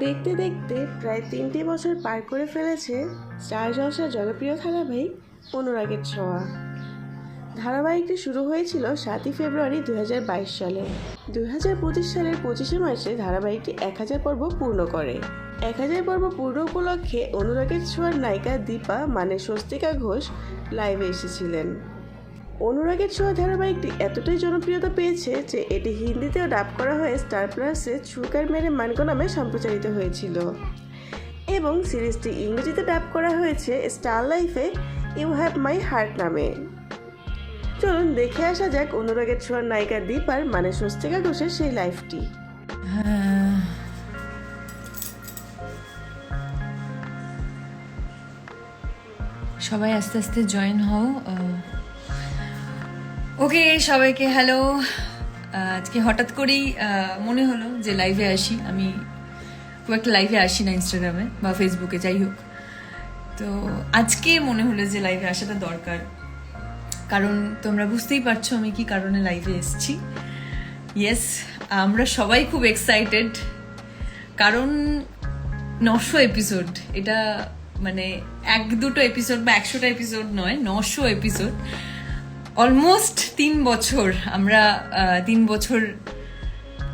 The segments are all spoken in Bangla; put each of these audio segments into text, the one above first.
দেখতে দেখতে প্রায় ৩টে বছর পার করে ফেলেছে স্টার জলসার জনপ্রিয় ধারাবাহিক অনুরাগের ছোঁয়া। ধারাবাহিকটি শুরু হয়েছিল ৭ই ফেব্রুয়ারি ২০২২ সালে। ২০২৫ সালের ২৫শে মার্চে ধারাবাহিকটি ১০০০ পর্ব পূর্ণ করে। ১০০০ পর্ব পূর্ণ উপলক্ষে অনুরাগের ছোঁয়ার নায়িকা দীপা মানে স্বস্তিকা ঘোষ লাইভে এসেছিলেন। অনুরাগের ছোঁয়া ধারাবাহিকটি এতটাই জনপ্রিয়তা পেয়েছে যে এটি হিন্দিতেও ডাব করা হয়ে স্টার প্লাসে ছুকার মেরে মানগো নামে সম্প্রচারিত হয়েছিল এবং সিরিজটি ইংরেজিতে ডাব করা হয়েছে স্টার লাইফে ইউ হ্যাভ মাই হার্ট নামে। চলুন দেখে আসা যাক অনুরাগের ছোঁয়ার নায়িকা দীপার মানে স্বস্তিকা ঘোষের সেই লাইফটি। সবাই আস্তে আস্তে জয়েন হও। ওকে, সবাইকে হ্যালো। আজকে হঠাৎ করেই মনে হলো যে লাইভে আসি। আমি খুব একটা লাইভে আসি না ইনস্টাগ্রামে বা ফেসবুকে, যাই হোক। তো আজকে মনে হলো যে লাইভে আসাটা দরকার, কারণ তোমরা বুঝতেই পারছো আমি কি কারণে লাইভে এসেছি। ইয়েস, আমরা সবাই খুব এক্সাইটেড, কারণ ৯০০ এপিসোড। এটা মানে ১-২টো এপিসোড বা ১০০টা এপিসোড নয়, ৯০০ এপিসোড। অলমোস্ট ৩ বছর আমরা ৩ বছর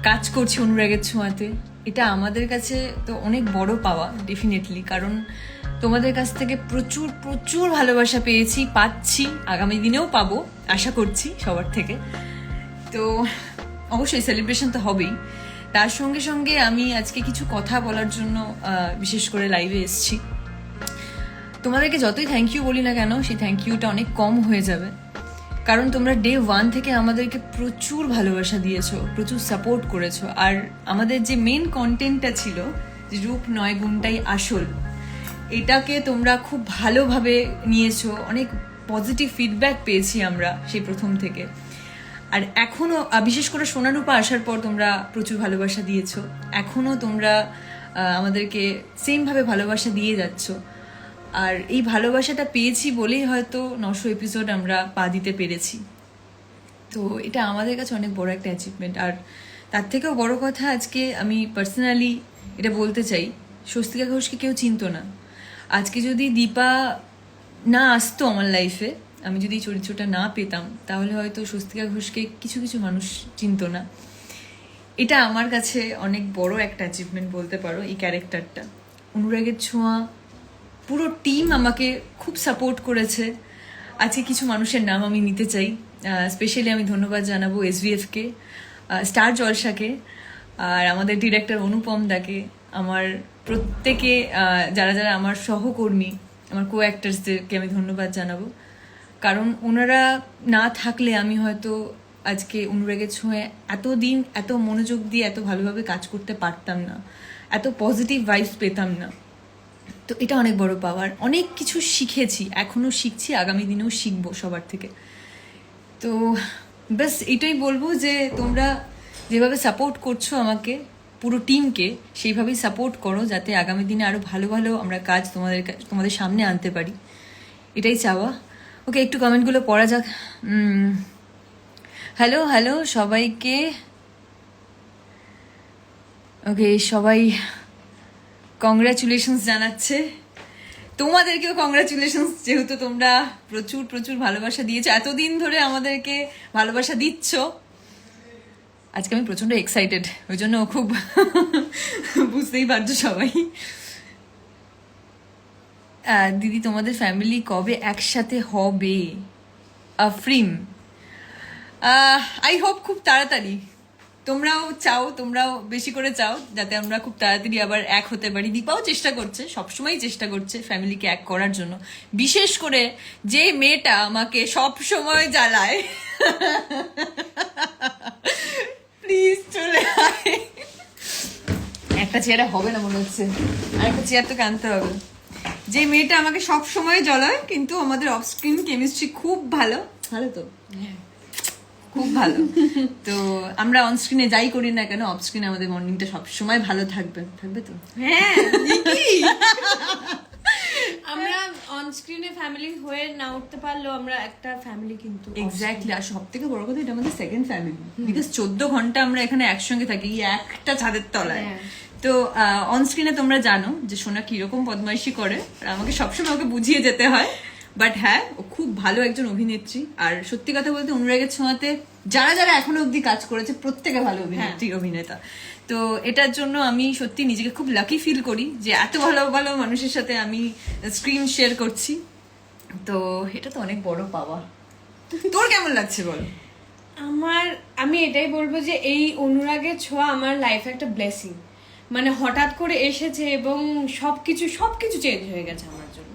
কাজ করছি অনুরাগের ছোঁয়াতে। এটা আমাদের কাছে তো অনেক বড় পাওয়া ডেফিনেটলি, কারণ তোমাদের কাছ থেকে প্রচুর প্রচুর ভালোবাসা পেয়েছি, পাচ্ছি, আগামী দিনেও পাবো আশা করছি সবার থেকে। তো অবশ্যই সেলিব্রেশন তো হবেই। তার সঙ্গে সঙ্গে আমি আজকে কিছু কথা বলার জন্য বিশেষ করে লাইভে এসেছি। তোমাদেরকে যতই থ্যাংক ইউ বলি না কেন, সেই থ্যাংক ইউটা অনেক কম হয়ে যাবে, কারণ তোমরা ডে 1 থেকে আমাদেরকে প্রচুর ভালোবাসা দিয়েছো, প্রচুর সাপোর্ট করেছো। আর আমাদের যে মেন কন্টেন্টটা ছিল যে রূপ নয় গুণটাই আসল, এটাকে তোমরা খুব ভালোভাবে নিয়েছো। অনেক পজিটিভ ফিডব্যাক পেয়েছি আমরা সেই প্রথম থেকে। আর এখনও বিশেষ করে সোনারূপা আসার পর তোমরা প্রচুর ভালোবাসা দিয়েছো। এখনও তোমরা আমাদেরকে সেমভাবে ভালোবাসা দিয়ে যাচ্ছ। আর এই ভালোবাসাটা পেয়েছি বলেই হয়তো ৯০০ এপিসোড আমরা পা দিতে পেরেছি। তো এটা আমাদের কাছে অনেক বড় একটা অ্যাচিভমেন্ট। আর তার থেকেও বড় কথা, আজকে আমি পার্সোনালি এটা বলতে চাই, স্বস্তিকা ঘোষকে কেউ চিনতো না। আজকে যদি দীপা না আসতো আমার লাইফে, আমি যদি এই চরিত্রটা না পেতাম, তাহলে হয়তো স্বস্তিকা ঘোষকে কিছু কিছু মানুষ চিনতো না। এটা আমার কাছে অনেক বড় একটা অ্যাচিভমেন্ট বলতে পারো, এই ক্যারেক্টারটা। অনুরাগের ছোঁয়া পুরো টিম আমাকে খুব সাপোর্ট করেছে। আজকে কিছু মানুষের নাম আমি নিতে চাই। স্পেশালি আমি ধন্যবাদ জানাবো SVFকে, স্টার জলসাকে, আর আমাদের ডিরেক্টর অনুপম দাকে, আমার প্রত্যেকে যারা যারা আমার সহকর্মী, আমার কো অ্যাক্টার্সদেরকে আমি ধন্যবাদ জানাবো। কারণ ওনারা না থাকলে আমি হয়তো আজকে অনুরাগের ছোঁয়ায় এতদিন এত মনোযোগ দিয়ে এত ভালোভাবে কাজ করতে পারতাম না, এত পজিটিভ ভাইবস পেতাম না। তো এটা অনেক বড় পাওয়ার। অনেক কিছু শিখেছি, এখনও শিখছি, আগামী দিনেও শিখবো সবার থেকে। তো ব্যাস এটাই বলবো যে তোমরা যেভাবে সাপোর্ট করছো আমাকে, পুরো টিমকে, সেইভাবেই সাপোর্ট করো, যাতে আগামী দিনে আরও ভালো ভালো আমরা কাজ তোমাদের সামনে আনতে পারি, এটাই চাওয়া। ওকে, একটু কমেন্টগুলো পড়া যাক। হ্যালো হ্যালো সবাইকে। ওকে, সবাই কংগ্রাচুলেশনস জানাচ্ছে। তোমাদেরকেও কংগ্রাচুলেশনস, যেহেতু তোমরা প্রচুর প্রচুর ভালোবাসা দিয়েছো, এতদিন ধরে আমাদেরকে ভালোবাসা দিচ্ছ। আজকে আমি প্রচন্ড এক্সাইটেড, ওই জন্য খুব বুঝতেই পারছো সবাই। দিদি, তোমাদের ফ্যামিলি কবে একসাথে হবে? আফরিন, আই হোপ খুব তাড়াতাড়ি। তোমরাও চাও, তোমরাও বেশি করে চাও যাতে আমরা খুব তাড়াতাড়ি আবার এক হতে পারি। দীপাও চেষ্টা করছে, সবসময় চেষ্টা করছে ফ্যামিলিকে এক করার জন্য। বিশেষ করে যে মেয়েটা আমাকে সব সময় জ্বালায়, প্লিজ চলে আয়। একটা চেয়ারে হবে না মনে হচ্ছে, আর একটা চেয়ার তোকে আনতে হবে। যে মেয়েটা আমাকে সব সময় জ্বালায়, কিন্তু আমাদের অফ স্ক্রিন কেমিস্ট্রি খুব ভালো। ভালো তো, খুব ভালো। তো আমরা অন স্ক্রিনে যাই করি না কেন, অফ স্ক্রিনে আমাদের মর্নিংটা সবসময় ভালো থাকবে তো। হ্যাঁ, আমরা অন স্ক্রিনে ফ্যামিলি হয়ে না উঠতে পারলেও আমরা একটা ফ্যামিলি কিন্তু। এক্স্যাক্টলি। আর সব থেকে বড় কথা, এটা আমাদের সেকেন্ড ফ্যামিলি, বিকজ 14 ঘন্টা আমরা এখানে একসঙ্গে থাকি, এই একটা ছাদের তলায়। তো অনস্ক্রিনে তোমরা জানো যে সোনা কিরকম বদমাইশি করে, আর আমাকে সবসময় ওকে বুঝিয়ে যেতে হয়। বাট হ্যাঁ, ও খুব ভালো একজন অভিনেত্রী। আর সত্যি কথা বলতে অনুরাগের ছোঁয়াতে যারা যারা এখনো অব্দি কাজ করেছে প্রত্যেকে ভালো অভিনেত্রী, অভিনেতা। তো এটার জন্য আমি সত্যি নিজেকে খুব লাকি ফিল করি যে এত ভালো ভালো মানুষের সাথে আমি স্ক্রিন শেয়ার করছি। তো এটা তো অনেক বড় পাওয়া। তোর কেমন লাগছে বল? আমি এটাই বলবো যে এই অনুরাগের ছোঁয়া আমার লাইফে একটা ব্লেসিং, মানে হঠাৎ করে এসেছে এবং সবকিছু চেঞ্জ হয়ে গেছে আমার জন্য।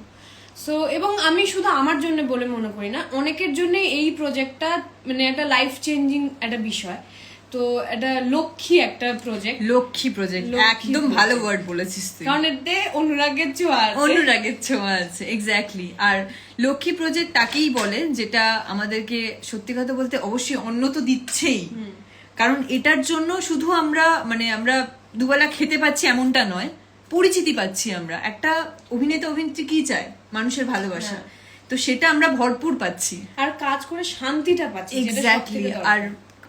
সো এবং আমি শুধু আমার জন্য বলে মনে করি না, অনেকের জন্য এই প্রজেক্টটা মানে একটা লাইফ চেঞ্জিং একটা বিষয়। তো এটা একটা প্রজেক্ট, লক্ষ্মী প্রজেক্ট, একদম ভালো ওয়ার্ড বলেছিস তুই, কারণ এতে অনুরাগের ছোঁয়া আছে। এক্স্যাক্টলি। আর লক্ষ্মী প্রজেক্ট তাকেই বলে যেটা আমাদেরকে সত্যি কথা বলতে অবশ্যই অন্ন তো দিচ্ছেই, কারণ এটার জন্য শুধু আমরা দুবেলা খেতে পাচ্ছি এমনটা নয়, পরিচিতি পাচ্ছি। আমরা একটা অভিনেত্রী কি চায়? মানুষের ভালোবাসা। তো সেটা আমরা ভরপুর পাচ্ছি, আর কাজ করে শান্তিটা পাচ্ছি। এক্স্যাক্টলি। আর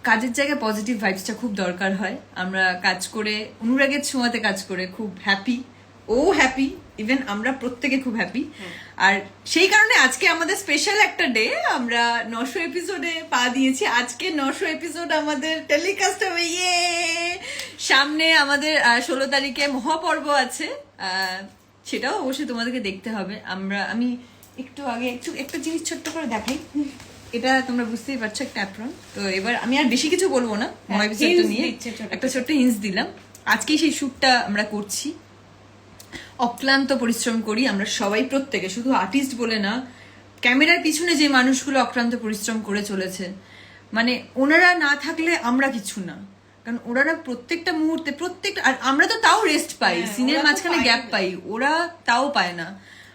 কাজের জায়গায় পজিটিভ ভাইবসটা খুব দরকার হয়। আমরা কাজ করে, অনুরাগের ছোঁয়াতে কাজ করে খুব হ্যাপি, ও হ্যাপি, ইভেন আমরা প্রত্যেকে খুব হ্যাপি। আর সেই কারণে আজকে আমাদের স্পেশাল একটা ডে, আমরা 900 এপিসোডে পা দিয়েছি। আজকে 900 এপিসোড আমাদের টেলিকাস্ট হবে। ইয়ে, সামনে আমাদের 16 তারিখে মহাপর্ব আছে, সেটাও অবশ্যই তোমাদেরকে দেখতে হবে। আমি একটু আগে একটা জিনিস ছোট্ট করে দেখাই, এটা তোমরা বুঝতেই পারছো, একটা অ্যাপ্রন। তো এবার আমি আর বেশি কিছু বলবো না, এপিসোডটা নিয়ে একটা ছোট্ট হিন্স দিলাম। আজকেই সেই শ্যুটটা আমরা করছি, অক্লান্ত পরিশ্রম করি আমরা সবাই, প্রত্যেকে, শুধু আর্টিস্ট বলে না, ক্যামেরার পিছনে যে মানুষগুলো অক্লান্ত পরিশ্রম করে চলেছে, মানে ওনারা না থাকলে আমরা কিছু না। কারণ ওনারা প্রত্যেকটা মুহূর্তে আর আমরা তো তাও রেস্ট পাই, সিনের মাঝখানে গ্যাপ পাই, ওরা তাও পায় না।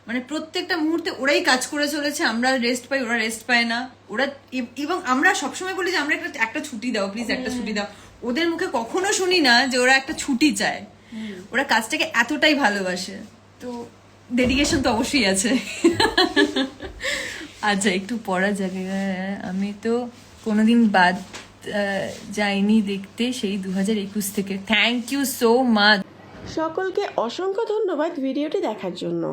মানে প্রত্যেকটা মুহূর্তে ওরাই কাজ করে চলেছে, আমরা রেস্ট পাই, ওরা রেস্ট পায় না। এবং আমরা সবসময় বলি যে আমরা একটা ছুটি দাও প্লিজ, একটা ছুটি দাও। ওদের মুখে কখনো শুনি না যে ওরা একটা ছুটি চায়। ওরা কাজটাকে এতটাই ভালোবাসে, তো ডেডিকেশন তো অবশ্যই আছে। আচ্ছা, একটু পড়া জায়গায়, আমি তো কোনোদিন বাদ যাইনি দেখতে সেই 2021 থেকে। Thank you so much. সকলকে অসংখ্য ধন্যবাদ ভিডিওটি দেখার জন্য।